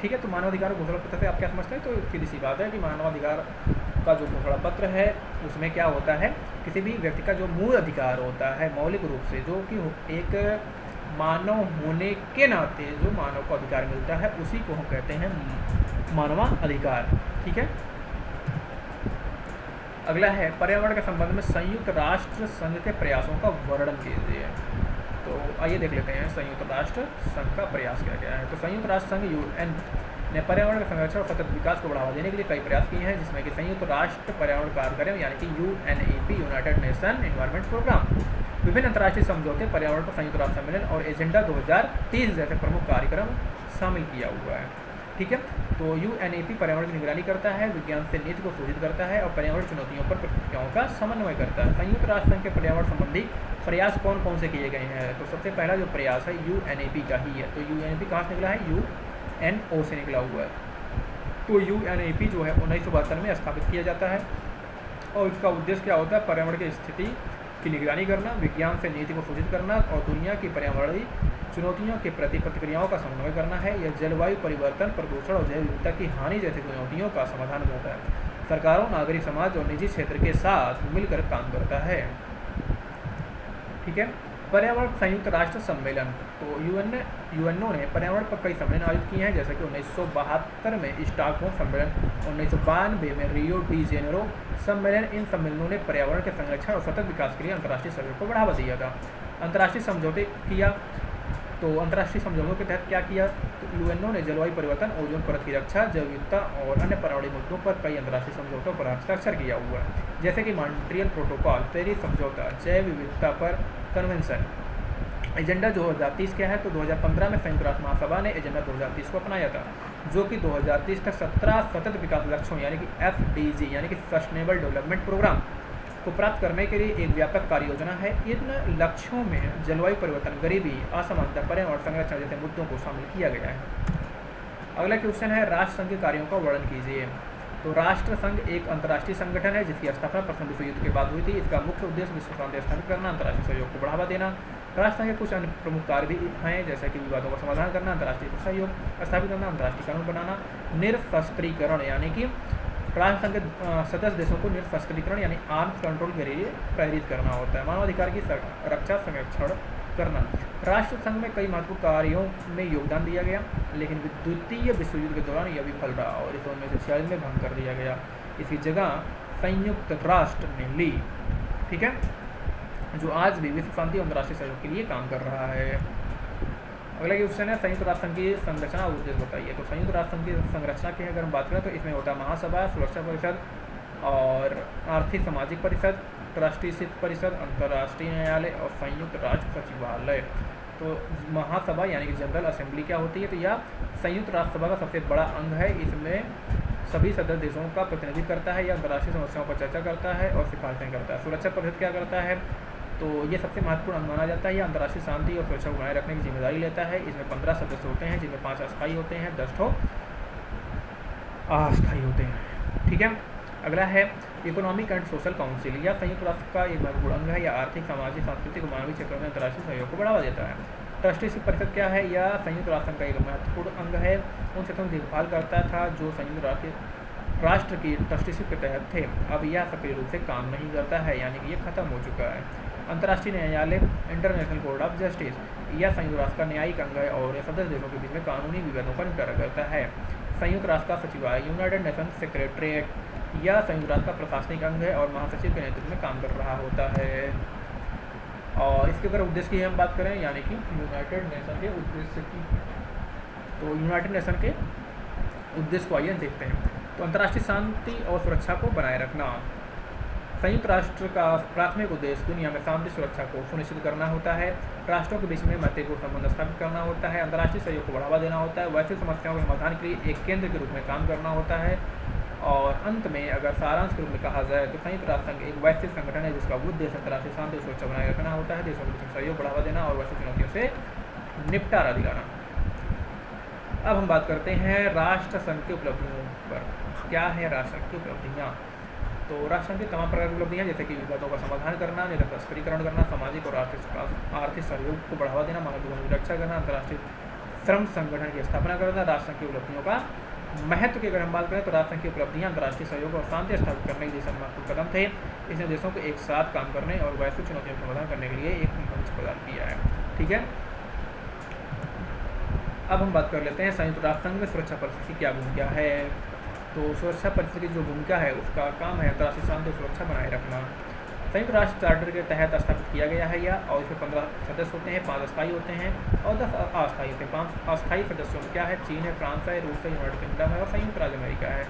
ठीक है, तो मानवाधिकार घोषणा पत्र से आप क्या समझते हैं? तो सीधी सी बात है कि मानवाधिकार का जो घोषणा पत्र है उसमें क्या होता है, किसी भी व्यक्ति का जो मूल अधिकार होता है मौलिक रूप से, जो कि एक मानव होने के नाते जो मानव को अधिकार मिलता है, उसी को हम कहते हैं मानवाधिकार। ठीक है, अगला है, पर्यावरण के संबंध में संयुक्त राष्ट्र संघ के प्रयासों का वर्णन कीजिए। तो आइए देख लेते हैं संयुक्त राष्ट्र संघ का प्रयास क्या क्या है। तो संयुक्त राष्ट्र संघ UN ने पर्यावरण के संरक्षण और सतत विकास को बढ़ावा देने के लिए कई प्रयास किए हैं, जिसमें कि संयुक्त राष्ट्र पर्यावरण कार्यक्रम यानी कि UNEP, United Nation environment programme, विभिन्न अंतर्राष्ट्रीय समझौते, पर्यावरण पर संयुक्त राष्ट्र सम्मेलन और एजेंडा 2030 जैसे प्रमुख कार्यक्रम शामिल किया हुआ है। ठीक है, तो UNEP पर्यावरण की निगरानी करता है, विज्ञान से नीति को सूचित करता है और पर्यावरण चुनौतियों पर प्रतिक्रियाओं का समन्वय करता है। संयुक्त राष्ट्र संघ के पर्यावरण संबंधी प्रयास कौन कौन से किए गए हैं? तो सबसे पहला जो प्रयास है UNEP का ही है। तो UNEP कहाँ से निकला है? UNO से निकला हुआ है। तो UNEP जो है 1972 में स्थापित किया जाता है और इसका उद्देश्य क्या होता है? पर्यावरण की स्थिति की निगरानी करना, विज्ञान से नीति को सूचित करना और दुनिया की पर्यावरणीय चुनौतियों के प्रति प्रतिक्रियाओं का समन्वय करना है। यह जलवायु परिवर्तन, प्रदूषण और जैव विविधता की हानि जैसी चुनौतियों का समाधान करता है। सरकारों, नागरिक समाज और निजी क्षेत्र के साथ मिलकर काम करता है। ठीक है, पर्यावरण संयुक्त राष्ट्र सम्मेलन। तो UNO ने पर्यावरण पर कई सम्मेलन आयोजित किए हैं, जैसे कि 1972 में स्टॉकहोम सम्मेलन, 1992 में रियो डी जेनेरो सम्मेलन। इन सम्मेलनों ने पर्यावरण के संरक्षण और सतत विकास के लिए अंतर्राष्ट्रीय सहयोग को बढ़ावा दिया था। अंतर्राष्ट्रीय समझौते किया, तो अंतर्राष्ट्रीय समझौतों के तहत क्या किया? तो UNO ने जलवायु परिवर्तन, ओजोन परत की रक्षा, जैव विविधता और अन्य पर्यावरणीय मुद्दों पर कई अंतर्राष्ट्रीय समझौतों पर हस्ताक्षर किया हुआ है, जैसे कि मॉन्ट्रियल प्रोटोकॉल, पेरिस समझौता, जैव विविधता पर कन्वेंशन। एजेंडा 2030 क्या है? तो 2015 में संयुक्त राष्ट्र महासभा ने एजेंडा 2030 को अपनाया था, जो कि 2030 तक 17 सतत विकास लक्ष्यों यानी कि SDG यानी कि सस्टेनेबल डेवलपमेंट प्रोग्राम को प्राप्त करने के लिए एक व्यापक कार्य योजना है। इन लक्ष्यों में जलवायु परिवर्तन, गरीबी, असमानता, पर्यावरण संरक्षण जैसे मुद्दों को शामिल किया गया है। अगला क्वेश्चन है राष्ट्र संघ के कार्यों का वर्णन कीजिए। तो राष्ट्र संघ एक अंतर्राष्ट्रीय संगठन है जिसकी स्थापना प्रथम विश्व युद्ध के बाद हुई थी। इसका मुख्य उद्देश्य विश्व शांति स्थापित करना, अंतर्राष्ट्रीय सहयोग को बढ़ावा देना। राष्ट्र संघ के कुछ अन्य प्रमुख कार्य भी हैं, जैसे कि विवादों का समाधान करना, अंतर्राष्ट्रीय सहयोग स्थापित करना, अंतर्राष्ट्रीय कानून बनाना, निरस्त्रीकरण यानी कि राष्ट्र संघ के सदस्य देशों को निरस्त्रीकरण यानी आर्म्स कंट्रोल के लिए प्रेरित करना होता है। मानवाधिकार की रक्षा संरक्षण करना। राष्ट्र संघ में कई महत्वपूर्ण कार्यों में योगदान दिया गया, लेकिन द्वितीय विश्व युद्ध के दौरान यह विफल रहा और इसे 1946 में भंग कर दिया गया। इसकी जगह संयुक्त राष्ट्र ने ली, ठीक है, जो आज भी विश्व शांति और अंतर्राष्ट्रीय सहयोग के लिए काम कर रहा है। अगला क्वेश्चन है संयुक्त राष्ट्र संघ की संरचना और उद्देश्य बताइए। तो संयुक्त राष्ट्र संघ की संरचना की अगर हम बात करें तो इसमें होता है महासभा, सुरक्षा परिषद और आर्थिक सामाजिक परिषद, राष्ट्रीय शित परिषद, अंतर्राष्ट्रीय न्यायालय और संयुक्त राष्ट्र सचिवालय। तो महासभा यानी कि जनरल असेंबली क्या होती है, तो यह संयुक्त राष्ट्र सभा का सबसे बड़ा अंग है। इसमें सभी सदस्य देशों का प्रतिनिधित्व करता है, यह अंतर्राष्ट्रीय समस्याओं पर चर्चा करता है और सिफारिशें करता है। सुरक्षा परिषद क्या करता है, तो ये सबसे महत्वपूर्ण अंग माना जाता है। यह अंतर्राष्ट्रीय शांति और सुरक्षा को बनाए रखने की जिम्मेदारी लेता है। इसमें 15 सदस्य होते हैं, जिनमें 5 अस्थायी होते हैं, 10 अस्थायी होते हैं, ठीक है। अगला है इकोनॉमिक एंड सोशल काउंसिल। यह संयुक्त राष्ट्र का एक महत्वपूर्ण अंग है। यह आर्थिक, सामाजिक, सांस्कृतिक और मानवीय क्षेत्रों में अंतर्राष्ट्रीय सहयोग को बढ़ावा देता है। ट्रस्टीशिप परिषद क्या है, यह संयुक्त राष्ट्र का एक महत्वपूर्ण अंग है। उन क्षेत्रों की देखभाल करता था जो संयुक्त राष्ट्र की ट्रस्टीशिप के तहत थे। अब यह सक्रिय रूप से काम नहीं करता है, यानी कि यह खत्म हो चुका है। अंतर्राष्ट्रीय न्यायालय इंटरनेशनल कोर्ट ऑफ जस्टिस, यह संयुक्त राष्ट्र का न्यायिक अंग है और यह सदस्य देशों के बीच में कानूनी विवादों का निपटारा करता है। संयुक्त राष्ट्र का सचिवालय यूनाइटेड नेशन सेक्रेटरीट, यह संयुक्त राष्ट्र का प्रशासनिक अंग है और महासचिव के नेतृत्व में काम कर रहा होता है। और इसके अगर उद्देश्य की हम बात करें, यानी कि यूनाइटेड नेशन के उद्देश्य की, तो यूनाइटेड नेशन के उद्देश्य को आइए देखते हैं। तो अंतर्राष्ट्रीय शांति और सुरक्षा को बनाए रखना। संयुक्त राष्ट्र का प्राथमिक उद्देश्य दुनिया में शांति सुरक्षा को सुनिश्चित करना होता है। राष्ट्रों के बीच में मैत्रीपूर्ण संबंध स्थापित करना होता है। अंतर्राष्ट्रीय सहयोग को बढ़ावा देना होता है। वैश्विक समस्याओं के समाधान के लिए एक केंद्र के रूप में काम करना होता है। और अंत में अगर सारांश के रूप में कहा जाए तो संयुक्त राष्ट्र संघ एक वैश्विक संगठन है जिसका उद्देश्य अंतर्राष्ट्रीय शांति और सुरक्षा बनाए रखना होता है, देशों के बीच सहयोग बढ़ावा देना और वैश्विक चुनौतियों से निपटारा दिलाना। अब हम बात करते हैं राष्ट्र संघ की उपलब्धियों पर। क्या है राष्ट्र संघ की उपलब्धियाँ? तो राष्ट्र संघ की तमाम प्रकार की उपलब्धियाँ जैसे कि विवादों का समाधान करना, निरस्त्रीकरण करना, सामाजिक और आर्थिक सहयोग को बढ़ावा देना, मानव जीवन की रक्षा करना, अंतर्राष्ट्रीय श्रम संगठन की स्थापना करना। राष्ट्र संघ की उपलब्धियों का महत्व की अगर हम बात करें तो राष्ट्र संघ की उपलब्धियाँ अंतर्राष्ट्रीय सहयोग और शांति स्थापित करने के दिशा में महत्वपूर्ण कदम थे। इसने देशों को एक साथ काम करने और वैश्विक चुनौतियों का समाधान करने के लिए एक मंच प्रदान किया है, ठीक है। अब हम बात कर लेते हैं संयुक्त राष्ट्र संघ में सुरक्षा परिषद की क्या भूमिका है। तो सुरक्षा परिषद की जो भूमिका है उसका काम है अंतर्राष्ट्रीय शांति और सुरक्षा बनाए रखना। संयुक्त राष्ट्र चार्टर के तहत स्थापित किया गया है यह, और इसमें 15 सदस्य होते हैं, 5 अस्थायी होते हैं और 10 अस्थायी होते हैं। 5 अस्थायी सदस्यों में क्या है, चीन है, फ्रांस है, रूस है, यूनाइटेड किंगडम है और संयुक्त राज्य अमेरिका है।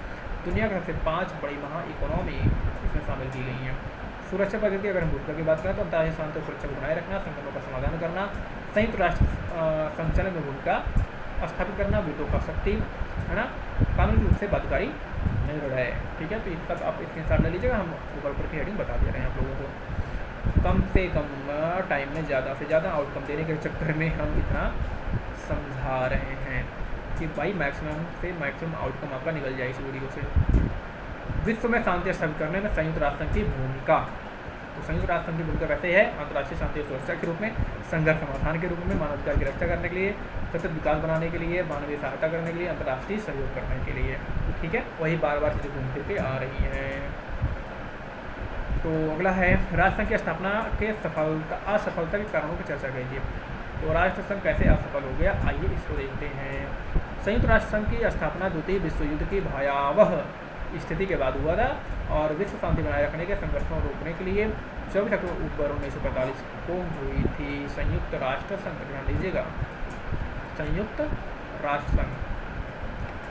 दुनिया के सबसे 5 बड़ी महा इकोनॉमी इसमें शामिल की गई हैं। सुरक्षा परिषद की अगर हम भूमिका की बात करें तो अंतर्राष्ट्रीय शांति और सुरक्षा को बनाए रखना, संकटों का समाधान करना, संयुक्त राष्ट्र संचालन में भूमिका स्थापित करना, वीटो का शक्ति है ना, कानूनी रूप से बाध्यकारी निर्णय, ठीक है। तो ये सब आप स्क्रीनशॉट ले लीजिएगा, हम ऊपर की हेडिंग बता दे रहे हैं आप लोगों को। कम से कम टाइम में ज़्यादा से ज़्यादा आउटकम देने के चक्कर में हम इतना समझा रहे हैं कि भाई मैक्सिमम से मैक्सिमम आउटकम आपका निकल जाए इस वीडियो से। विश्व में शांति स्थापित करने में संयुक्त राष्ट्र संघ की भूमिका। तो संयुक्त राष्ट्र संघ की भूमिका वैसे है अंतर्राष्ट्रीय शांति और सुरक्षा के रूप में, संघर्ष समाधान के रूप में, मानवाधिकार की रक्षा करने के लिए, सतत विकास बनाने के लिए, मानवीय सहायता करने के लिए, अंतर्राष्ट्रीय सहयोग करने के लिए, ठीक है। वही बार बार चीज़ें घूम फिर के आ रही हैं। तो अगला है राष्ट्र संघ की स्थापना के असफलता के कारणों की चर्चा कीजिए। तो राष्ट्र संघ कैसे असफल हो गया, आइए इसको देखते हैं। संयुक्त राष्ट्र संघ की स्थापना द्वितीय विश्व युद्ध की भयावह स्थिति के बाद हुआ था और विश्व शांति बनाए रखने के संघर्षों को रोकने के लिए 24 अक्टूबर 1945 को हुई थी संयुक्त राष्ट्र संघ। ध्यान दीजिएगा, संयुक्त राष्ट्र संघ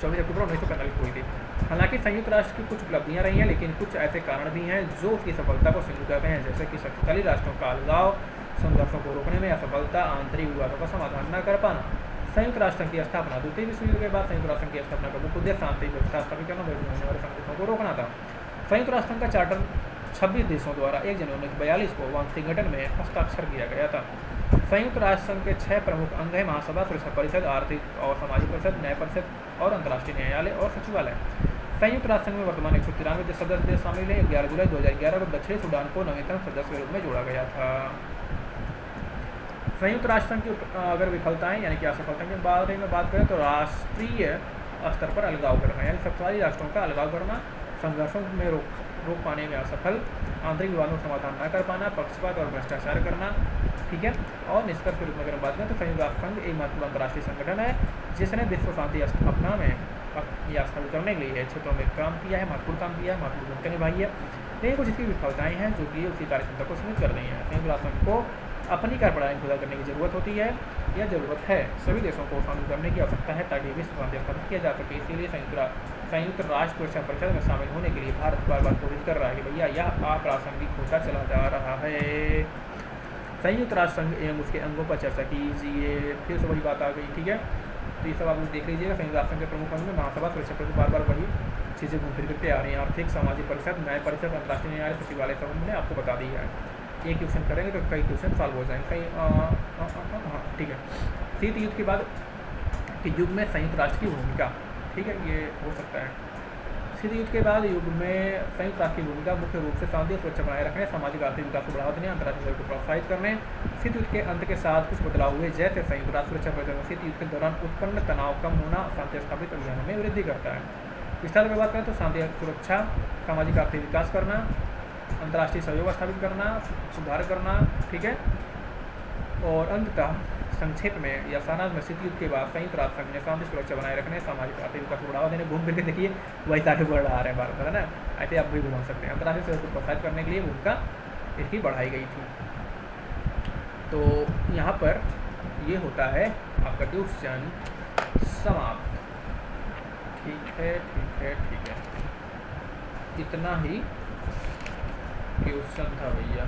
24 अक्टूबर 1945 हुई थी। हालांकि संयुक्त राष्ट्र की कुछ उपलब्धियां रही हैं, लेकिन कुछ ऐसे कारण भी हैं जो उसकी सफलता को सिद्ध करते हैं, जैसे कि शक्तिशाली राष्ट्रों का अलगाव, संघर्षों को रोकने में असफलता, आंतरिक विवादों का समाधान न कर पाना। संयुक्त राष्ट्र संघ की स्थापना द्वितीय विश्व युद्ध के बाद संयुक्त राष्ट्र संघ की स्थापना का मुख्य उद्देश्य शांति व्यवस्था स्थापित करना, होने वाले संकटों को रोकना था। संयुक्त राष्ट्र संघ का चार्टर 26 देशों द्वारा 1 जनवरी 1942 को वहां संगठन में हस्ताक्षर किया गया था। संयुक्त राष्ट्र संघ के 6 प्रमुख अंग हैं: महासभा, सुरक्षा परिषद, आर्थिक और सामाजिक परिषद, न्याय परिषद और अंतर्राष्ट्रीय न्यायालय और सचिवालय। संयुक्त राष्ट्र संघ में वर्तमान 193 सदस्य देश शामिल हैं। 11 जुलाई 2011 को दक्षिणी सूडान को नवीनतम सदस्य के रूप में जोड़ा गया था। संयुक्त राष्ट्र संघ की अगर विफलताएं यानी कि असफलता के बारे में बात करें तो राष्ट्रीय स्तर पर अलगाव करना, यानी शक्तिशाली राष्ट्रों का अलगाव करना, संघर्षों में रोक पाने में असफल, आंतरिक विवादों का समाधान न कर पाना, पक्षपात और भ्रष्टाचार करना। ठीक है, और निष्कर्ष के रूप में अगर बात करें तो संयुक्त राष्ट्र संघ एक महत्वपूर्ण अंतर्राष्ट्रीय संगठन है जिसने विश्व शांति स्थापना में या स्थापित करने के लिए क्षेत्रों में काम किया है, महत्वपूर्ण काम किया है, महत्वपूर्ण भूमिका निभाई है। लेकिन कुछ इसकी विफलताएं हैं जो कि उसकी कार्यक्षमता को सीमित कर रही हैं। संयुक्त राष्ट्र संघ को अपनी कार्यप्रणाली खुदा करने की जरूरत होती है या ज़रूरत है। सभी देशों को शामिल करने की आवश्यकता है ताकि विश्व शांति स्थापित किया जा सके। इसीलिए संयुक्त राष्ट्र सुरक्षा परिषद में शामिल होने के लिए भारत बार बार कोशिश कर रहा है कि भैया यह अप्रासंगिक होता चला जा रहा है। संयुक्त राष्ट्र संघ एवं उसके अंगों पर चर्चा कीजिए। फिर से वही बात आ गई। ठीक है, तो ये सब आप लोग देख लीजिएगा। संयुक्त राष्ट्र संघ के प्रमुख अंग में महासभा, सुरक्षा परिषद, बार बार वही चीज़ें घूम फिर करके आ रही हैं। आर्थिक सामाजिक परिषद, न्याय परिषद, अंतर्राष्ट्रीय न्यायालय, सचिवालय, सब हमने आपको बता दिया है। एक क्वेश्चन करेंगे तो कई क्वेश्चन सॉल्व हो जाएंगे। कई हाँ ठीक है। शीत युद्ध के बाद के युग में संयुक्त राष्ट्र की भूमिका, ठीक है, ये हो सकता है। शीत युद्ध के बाद युग में संयुक्त राष्ट्र की भूमिका मुख्य रूप से शांति और सुरक्षा बनाए रखने, सामाजिक आर्थिक विकास को बढ़ावा देने, अंतर्राष्ट्रीय सहयोग को प्रोत्साहित करने। शीत युद्ध के अंत के साथ कुछ बदलाव हुए, जैसे संयुक्त राष्ट्र सुरक्षा परिषद में शीत युद्ध के दौरान उत्पन्न तनाव कम होना शांति स्थापित अभियानों में वृद्धि करता है। विस्तार की बात करें तो शांति, सुरक्षा, सामाजिक आर्थिक विकास करना, अंतर्राष्ट्रीय सहयोग स्थापित करना, सुधार करना। ठीक है, और अंततः संक्षेप में या सारांश में शीत युद्ध के बाद संयुक्त राष्ट्र संघ ने शांति सुरक्षा बनाए रखने, सामाजिक आर्थिक विकास को बढ़ावा देने, घूम फिर के देखिए वही आगे बढ़ रहा है भारत, है ना। ऐसे आप भी घूम सकते हैं। अंतर्राष्ट्रीय सहयोग को प्रोत्साहित करने के लिए भूमिका इसकी बढ़ाई गई थी। तो यहाँ पर ये होता है आपका ट्यूशन समाप्त। ठीक है ठीक है ठीक है, इतना ही ट्यूशन था भैया।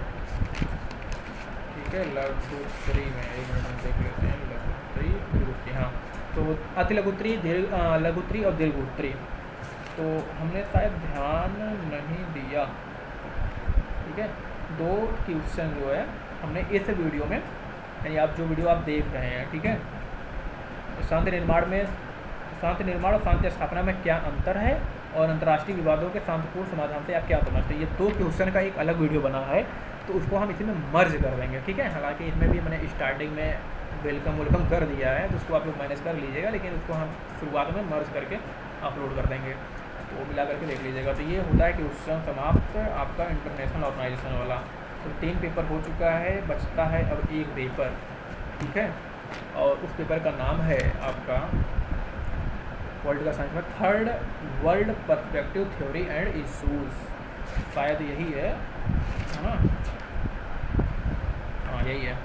ठीक है, लघु त्री में एक मिनट हम देख लेते हैं। लघु त्री, दीर्घोत्तरी, हाँ, तो अति लघुत्री, लघुत्री और दीर्घोत्तरी तो हमने शायद ध्यान नहीं दिया। ठीक है, 2 क्वेश्चन जो है हमने इस वीडियो में, यानी आप जो वीडियो आप देख रहे हैं, ठीक है, शांति निर्माण और शांति स्थापना में क्या अंतर है और अंतर्राष्ट्रीय विवादों के शांतिपूर्ण समाधान से आप क्या समझते हैं, ये 2 क्वेश्चन का एक अलग वीडियो बना है, तो उसको हम इसी में मर्ज कर देंगे। ठीक है, हालांकि इसमें भी मैंने स्टार्टिंग में वेलकम कर दिया है, तो उसको आप लोग मैनेज कर लीजिएगा, लेकिन उसको हम शुरुआत में मर्ज करके अपलोड कर देंगे, तो मिला करके देख लीजिएगा। तो ये होता है कि क्वेश्चन समाप्त आपका इंटरनेशनल ऑर्गेनाइजेशन वाला। तो 3 पेपर हो चुका है, बचता है अब 1 पेपर। ठीक है, और उस पेपर का नाम है आपका पॉलिटिकल साइंस में third world perspective theory and issues, शायद यही है ना। हाँ यही है।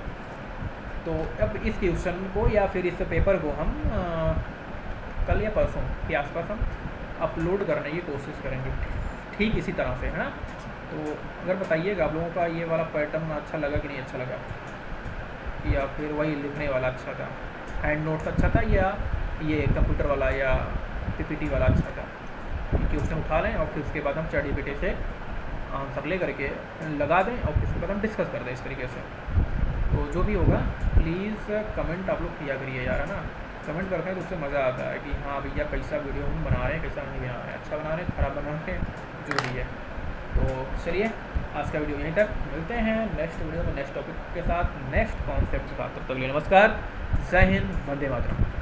तो अब इस क्वेश्चन को या फिर इस पेपर को हम कल या परसों के आसपास हम अपलोड करने की कोशिश करेंगे, ठीक इसी तरह से, है ना। तो अगर बताइएगा आप लोगों का ये वाला पैटर्न अच्छा लगा कि नहीं अच्छा लगा, या फिर वही लिखने वाला अच्छा था, हैंड नोट्स अच्छा था, या ये कंप्यूटर वाला या पीपीटी वाला अच्छा था। क्वेश्चन उठा लें और फिर उसके बाद हम ChatGPT से आंसर ले करके लगा दें और फिर उसके बाद हम डिस्कस कर दें इस तरीके से। तो जो भी होगा प्लीज़ कमेंट आप लोग किया करिए यार, है ना। कमेंट करते हैं तो उससे मज़ा आता है कि हाँ भैया कैसा वीडियो हम बना रहे हैं, कैसा नहीं बना रहे हैं, अच्छा बना रहे हैं, ख़राब बना रहे हैं, जो भी है। तो चलिए आज का वीडियो यहीं तक, मिलते हैं नेक्स्ट वीडियो में नेक्स्ट टॉपिक के साथ, नेक्स्ट कॉन्सेप्ट के साथ। तब तक के लिए नमस्कार, जय हिंद, वंदे मातरम।